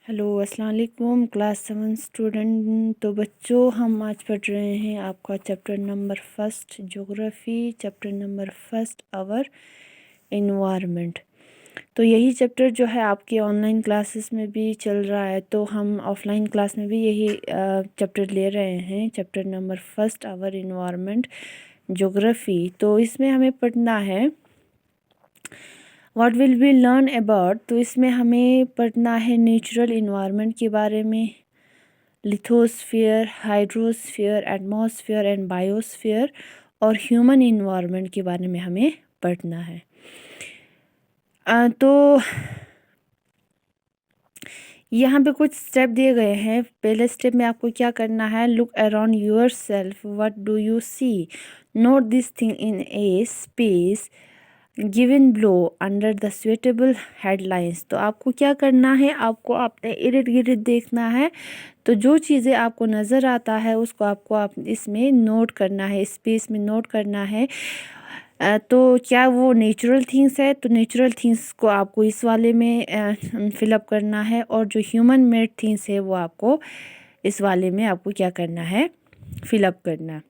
Hello अस्सलाम वालेकुम class 7 student. तो बच्चों हम आज पढ़ रहे हैं आपका chapter number first geography, chapter number first hour environment. तो यही चैप्टर जो है आपके ऑनलाइन क्लासेस में भी चल रहा है, तो हम ऑफलाइन क्लास में भी यही चैप्टर ले रहे हैं, chapter number first hour environment geography. तो इसमें हमें पढ़ना है what will be learn about. तो इसमें हमें पढ़ना है नेचुरल इन्वायरमेंट के बारे में, lithosphere, hydrosphere, atmosphere and biosphere, और ह्यूमन इन्वायरमेंट के बारे में हमें पढ़ना है। तो यहाँ पे कुछ स्टेप दिए गए हैं। पहले स्टेप में आपको क्या करना है, look around yourself, what do you see, note this thing in a space given below under the suitable headlines. तो आपको क्या करना है, आपको अपने इर्द गिर्द देखना है। तो जो चीज़ें आपको नज़र आता है उसको आपको इसमें नोट करना है, स्पेस में नोट करना है। तो क्या वो नेचुरल थिंग्स है, तो नेचुरल थिंग्स को आपको इस वाले में फिलअप करना है, और जो ह्यूमन मेड थिंग्स है वो आपको इस वाले में आपको क्या करना है, फिलअप करना।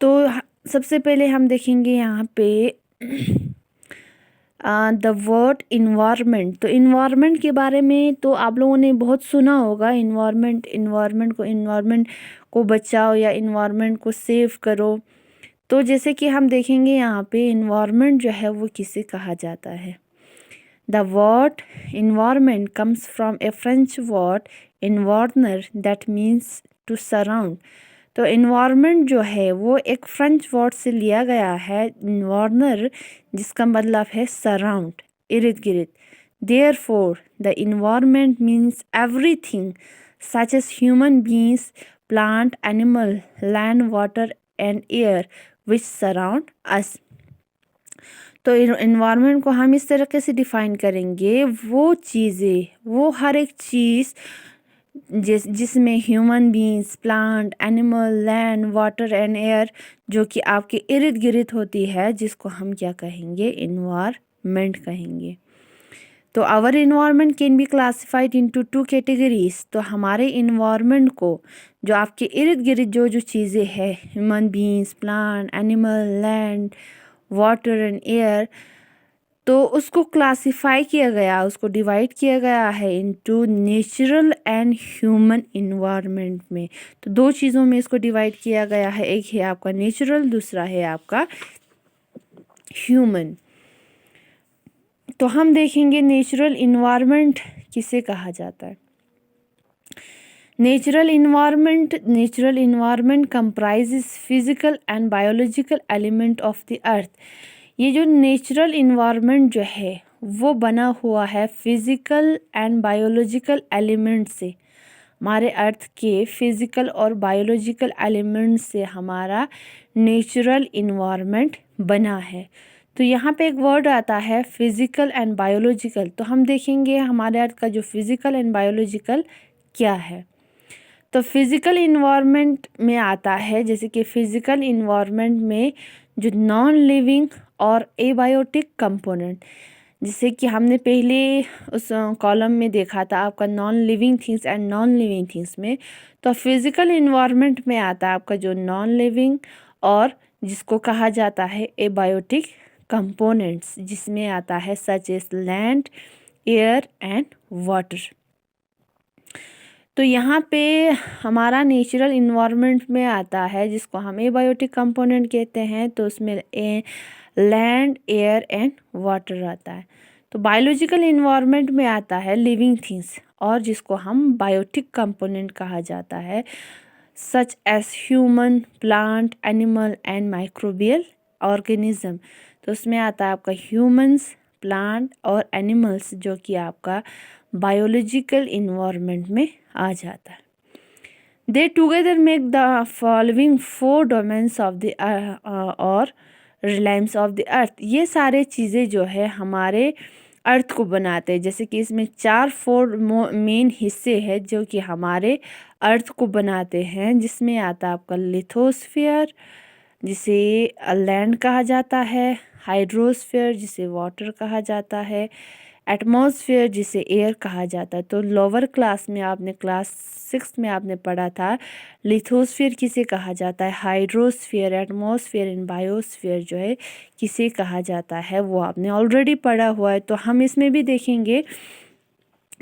तो सबसे पहले हम देखेंगे यहाँ पे द वर्ड इन्वायरमेंट। तो इन्वायरमेंट के बारे में तो आप लोगों ने बहुत सुना होगा, इन्वायरमेंट को बचाओ या इन्वायरमेंट को सेव करो। तो जैसे कि हम देखेंगे यहाँ पे इन्वायरमेंट जो है वो किसे कहा जाता है। The word environment comes from a French word इन्वार्नर दैट मीन्स टू सराउंड। तो इन्वायरमेंट जो है वो एक फ्रेंच वर्ड से लिया गया है, इन्वार्नर, जिसका मतलब है सराउंड, इर्द गिर्द। Therefore the environment means everything such as human beings, plant, animal, land, water and air which surround us. तो इन्वायरमेंट को हम इस तरीके से डिफाइन करेंगे, वो चीज़ें, वो हर एक चीज़ जिसमें human beings, plant, animal, land, water and air, जो कि आपके इर्द गिर्द होती है, जिसको हम क्या कहेंगे, इन्वायरमेंट कहेंगे। तो our environment can be classified into 2 categories. तो हमारे इन्वायरमेंट को, जो आपके इर्द गिर्द जो जो चीज़ें हैं, human beings, plant, animal, land, water and air, तो उसको क्लासिफाई किया गया, उसको डिवाइड किया गया है into natural and human environment में। तो दो चीज़ों में इसको डिवाइड किया गया है, एक है आपका नेचुरल, दूसरा है आपका ह्यूमन। तो हम देखेंगे नेचुरल इन्वायरमेंट किसे कहा जाता है। Natural environment comprises physical and biological element of the earth. ये जो नेचुरल इन्वायरमेंट जो है वो बना हुआ है फिजिकल एंड बायोलॉजिकल एलिमेंट से। हमारे अर्थ के फिजिकल और बायोलॉजिकल एलिमेंट से हमारा नेचुरल इन्वायरमेंट बना है। तो यहाँ पे एक वर्ड आता है फिजिकल एंड बायोलॉजिकल। तो हम देखेंगे हमारे अर्थ का जो फिजिकल एंड बायोलॉजिकल क्या है। तो फिजिकल इन्वायरमेंट में आता है, जैसे कि फिजिकल इन्वायरमेंट में जो नॉन लिविंग और एबायोटिक कंपोनेंट, जैसे कि हमने पहले उस कॉलम में देखा था आपका non living things and non living things में। तो फिजिकल इन्वायरमेंट में आता है आपका जो नॉन लिविंग और जिसको कहा जाता है एबायोटिक कंपोनेंट्स, जिसमें आता है such as land, air and water. तो यहाँ पे हमारा नेचुरल इन्वायरमेंट में आता है जिसको हम एबायोटिक कंपोनेंट कहते हैं। तो उसमें लैंड, एयर एंड वाटर आता है। तो बायोलॉजिकल इन्वायरमेंट में आता है लिविंग थिंग्स, और जिसको हम बायोटिक कंपोनेंट कहा जाता है, such as human, plant, animal and microbial organism. तो उसमें आता है आपका ह्यूमंस, प्लांट और एनिमल्स, जो कि आपका बायोलॉजिकल इन्वायरमेंट में आ जाता है। दे together make the following 4 domains of the और रिलायंस ऑफ द अर्थ। ये सारे चीज़ें जो है हमारे अर्थ को बनाते हैं। जैसे कि इसमें 4 मेन हिस्से हैं जो कि हमारे अर्थ को बनाते हैं, जिसमें आता है आपका लिथोस्फीयर, जिसे लैंड कहा जाता है, हाइड्रोस्फीयर जिसे वाटर कहा जाता है, एटमॉस्फेयर जिसे एयर कहा जाता है। तो लोअर क्लास में आपने क्लास 6 में आपने पढ़ा था लिथोस्फीयर किसे कहा जाता है, हाइड्रोस्फीयर, एटमॉस्फेयर एंड बायोस्फीयर जो है किसे कहा जाता है, वो आपने ऑलरेडी पढ़ा हुआ है। तो हम इसमें भी देखेंगे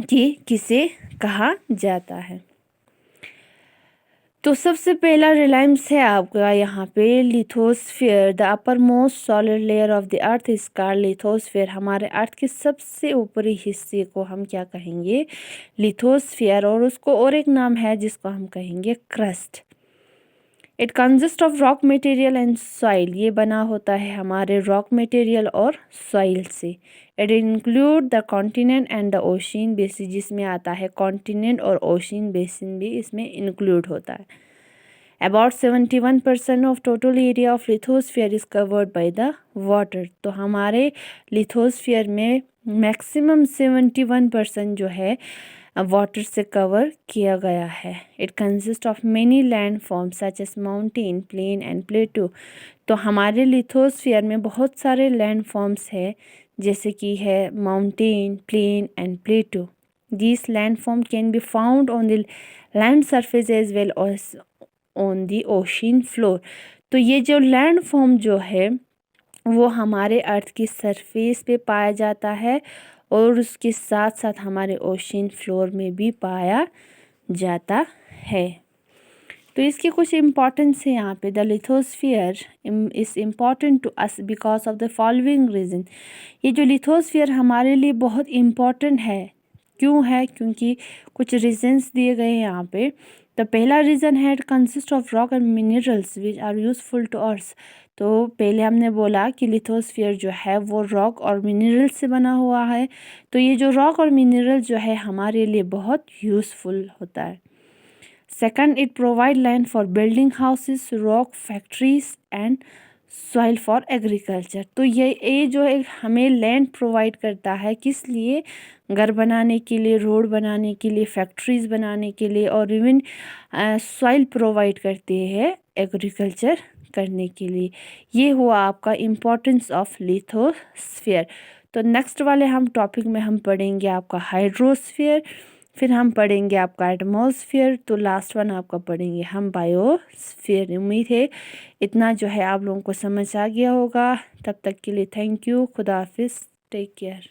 कि किसे कहा जाता है। तो सबसे पहला रिलाइम्स है आपका यहाँ पे lithosphere. The upper most solid layer of the earth is called lithosphere. हमारे अर्थ के सबसे ऊपरी हिस्से को हम क्या कहेंगे, लिथोस्फीयर। और उसको और एक नाम है जिसको हम कहेंगे crust. It consist of rock material and soil. ये बना होता है हमारे रॉक मटेरियल और सॉइल से। It include the continent and the ocean basin, जिसमें आता है कॉन्टिनेंट और ओशियन बेसिन भी इसमें इंक्लूड होता है। About 71% of total area of lithosphere is covered by the water. तो हमारे लिथोस्फीयर में मैक्सिमम 71% जो है वाटर से कवर किया गया है। It consist of many land forms such as mountain, plain and plateau. तो हमारे लिथोस्फीयर में बहुत सारे लैंड फॉर्म्स है जैसे कि है mountain, plain and plateau. This land form can be found on the land surface as well as on the ocean floor. तो ये जो लैंड फॉर्म जो है वो हमारे अर्थ की सरफेस पे पाया जाता है और उसके साथ साथ हमारे ओशियन फ्लोर में भी पाया जाता है। तो इसके कुछ इम्पॉर्टेंस है यहाँ पे। The lithosphere is important to us because of the following reason. ये जो लिथोस्फीयर हमारे लिए बहुत इम्पॉर्टेंट है, क्यों है, क्योंकि कुछ रीजंस दिए गए हैं यहाँ पे। तो पहला रीज़न है it consist of rock and minerals which are useful to earth. तो पहले हमने बोला कि लिथोस्फीयर जो है वो रॉक और मिनरल से बना हुआ है। तो ये जो रॉक और मिनरल जो है हमारे लिए बहुत यूज़फुल होता है। Second, it provide land for building houses, rock factories and soil for agriculture. तो ये जो है हमें लैंड प्रोवाइड करता है, किस लिए, घर बनाने के लिए, रोड बनाने के लिए, फैक्ट्रीज बनाने के लिए, और इवन सॉइल प्रोवाइड करती है एग्रीकल्चर करने के लिए। ये हुआ आपका इम्पोर्टेंस ऑफ लिथोस्फीयर। तो नेक्स्ट वाले हम टॉपिक में हम पढ़ेंगे आपका हाइड्रोस्फीयर, फिर हम पढ़ेंगे आपका एटमॉस्फेयर, तो लास्ट वन आपका पढ़ेंगे हम बायोस्फीयर। उम्मीद है इतना जो है आप लोगों को समझ आ गया होगा। तब तक के लिए थैंक यू, खुदा हाफिज़, टेक केयर।